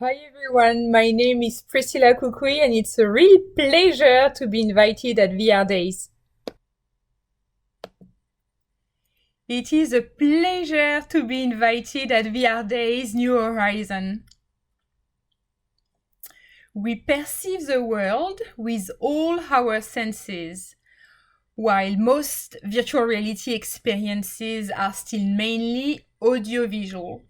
Hi everyone, my name is Priscilla.koukoui and it's a real pleasure to be invited at VR Days. It is a pleasure to be invited at VR Days New Horizon. We perceive the world with all our senses, while most virtual reality experiences are still mainly audiovisual.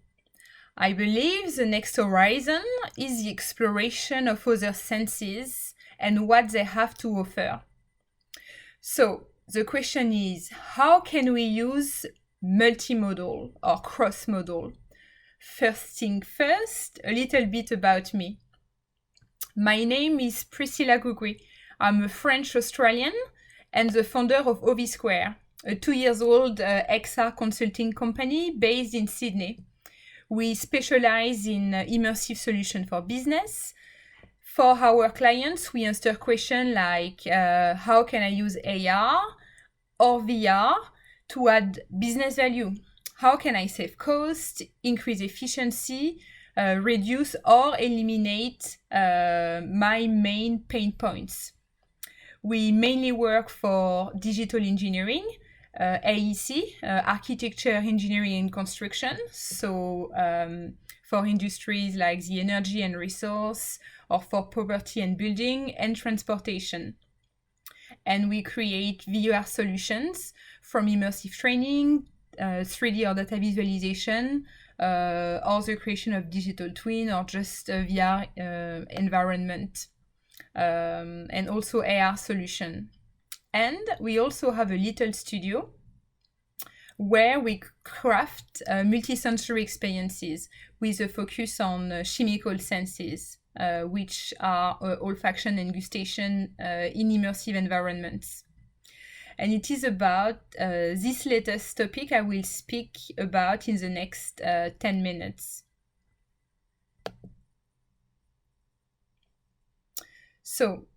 I believe the next horizon is the exploration of other senses and what they have to offer. So the question is, how can we use multimodal or cross-modal? First thing first, a little bit about me. My name is Priscilla.koukoui. I'm a French Australian and the founder of OV Square, a 2-year-old XR consulting company based in Sydney. We specialize in immersive solutions for business. For our clients, we answer questions like how can I use AR or VR to add business value? How can I save cost, increase efficiency, reduce or eliminate my main pain points? We mainly work for digital engineering, AEC, architecture, engineering and construction. So for industries like the energy and resource, or for property and building and transportation. And we create VR solutions from immersive training, 3D or data visualization, or the creation of digital twin or just a VR environment, and also AR solution. And we also have a little studio where we craft multisensory experiences with a focus on chemical senses, which are olfaction and gustation in immersive environments. And it is about this latest topic I will speak about in the next 10 minutes. So,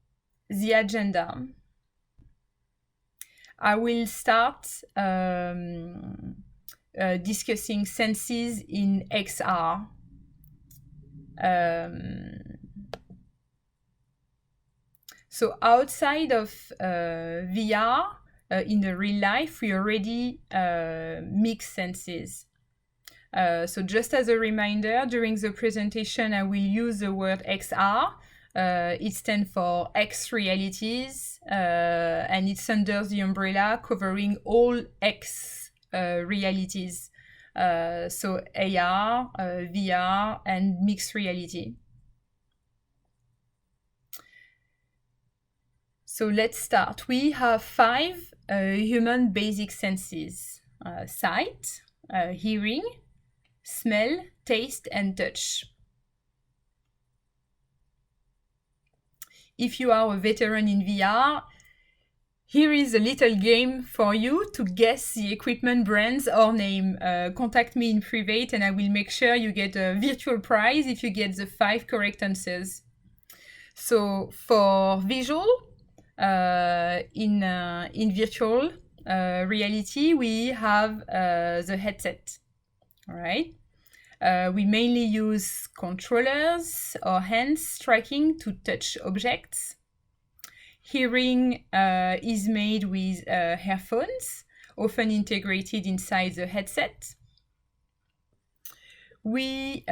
the agenda. I will start discussing senses in XR. So outside of VR, in the real life, we already mix senses. So just as a reminder, during the presentation, I will use the word XR. It stands for X realities, and it's under the umbrella covering all X realities. So AR, VR, and mixed reality. So let's start. We have 5 human basic senses: sight, hearing, smell, taste, and touch. If you are a veteran in VR, here is a little game for you to guess the equipment brands or name. Contact me in private and I will make sure you get a virtual prize if you get the 5 correct answers. So for visual, in virtual reality, we have the headset, all right? We mainly use controllers or hands tracking to touch objects. Hearing is made with earphones, often integrated inside the headset. We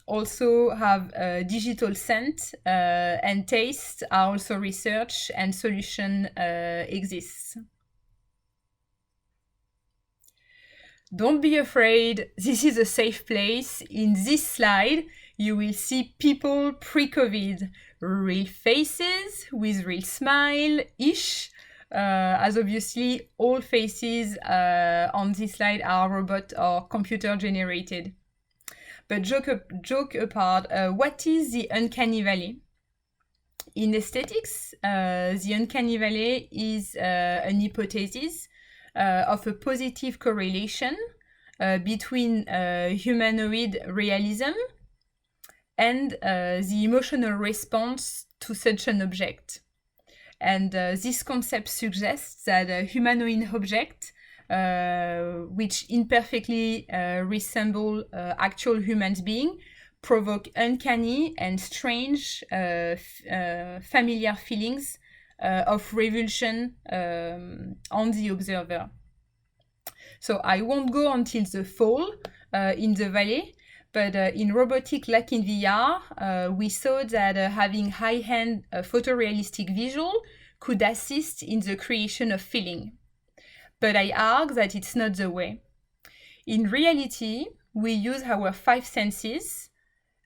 also have digital scent and taste are also research and solution exists. Don't be afraid, this is a safe place. In this slide, you will see people pre-COVID, real faces with real smile-ish, as obviously all faces on this slide are robot or computer generated. But joke apart, what is the Uncanny Valley? In aesthetics, the Uncanny Valley is an hypothesis of a positive correlation between humanoid realism and the emotional response to such an object. And this concept suggests that humanoid objects which imperfectly resemble actual human beings, provoke uncanny and strange familiar feelings of revulsion on the observer. So I won't go until the fall in the valley, but in robotic like in VR, we saw that having high-end photorealistic visual could assist in the creation of feeling. But I argue that it's not the way. In reality, we use our 5 senses,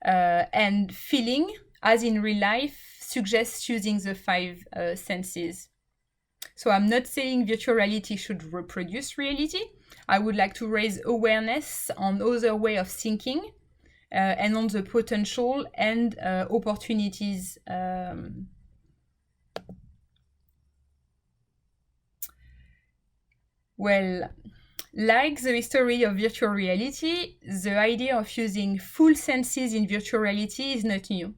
and feeling, as in real life, suggests using the 5 senses. So I'm not saying virtual reality should reproduce reality. I would like to raise awareness on other way of thinking and on the potential and opportunities. Well, like the history of virtual reality, the idea of using full senses in virtual reality is not new.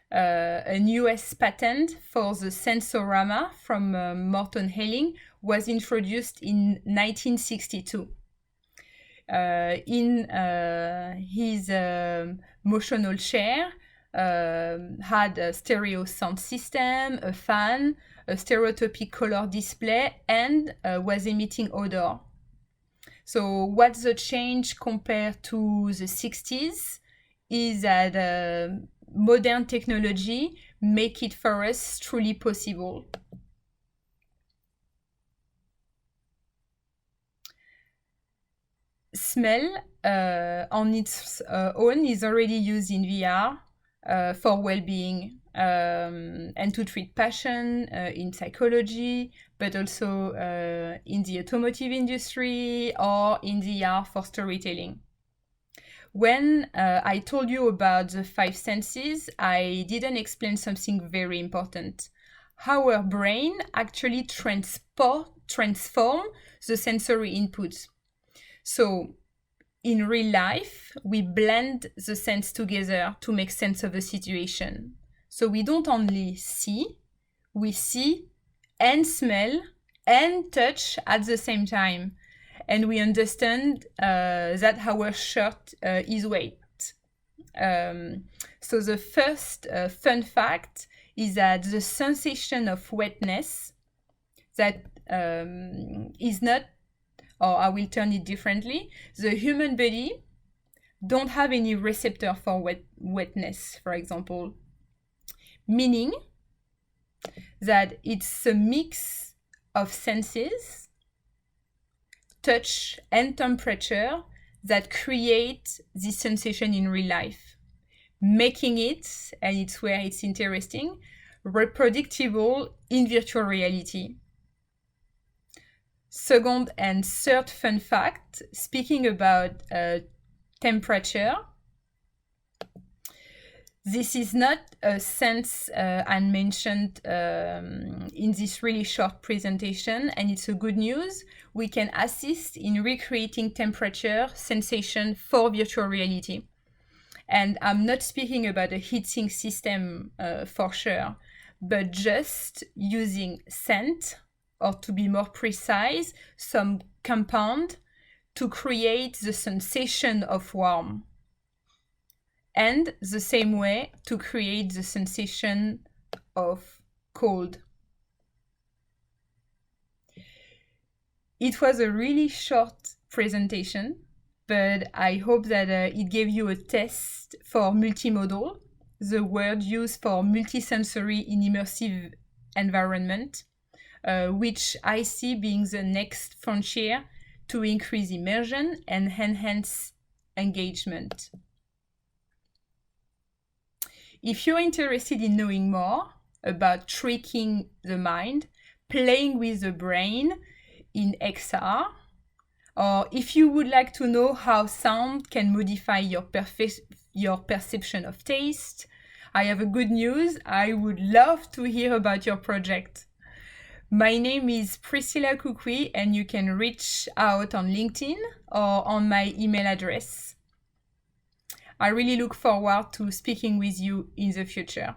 An US patent for the Sensorama from Morton Helling was introduced in 1962. In his motional chair, had a stereo sound system, a fan, a stereoscopic color display, and was emitting odor. So what's the change compared to the 60s is that modern technology make it for us truly possible. Smell on its own is already used in VR for well-being and to treat passion in psychology, but also in the automotive industry or in the art for storytelling. When I told you about the 5 senses, I didn't explain something very important. Our brain actually transform the sensory inputs. So in real life, we blend the sense together to make sense of the situation. So we don't only see, we see and smell and touch at the same time. And we understand that our shirt is wet. So the first fun fact is that the sensation of wetness that is not, or I will turn it differently, the human body don't have any receptor for wetness, for example, meaning that it's a mix of senses, touch and temperature that create this sensation in real life, making it, and it's where it's interesting, reproducible in virtual reality. Second and third fun fact, speaking about temperature, this is not a sense I mentioned in this really short presentation, and it's a good news. We can assist in recreating temperature sensation for virtual reality. And I'm not speaking about a heatsink system for sure, but just using scent, or to be more precise, some compound to create the sensation of warm. And the same way to create the sensation of cold. It was a really short presentation, but I hope that it gave you a test for multimodal, the word used for multisensory in immersive environment, which I see being the next frontier to increase immersion and enhance engagement. If you're interested in knowing more about tricking the mind, playing with the brain in XR, or if you would like to know how sound can modify your perception of taste, I have a good news. I would love to hear about your project. My name is priscilla.koukoui, and you can reach out on LinkedIn or on my email address. I really look forward to speaking with you in the future.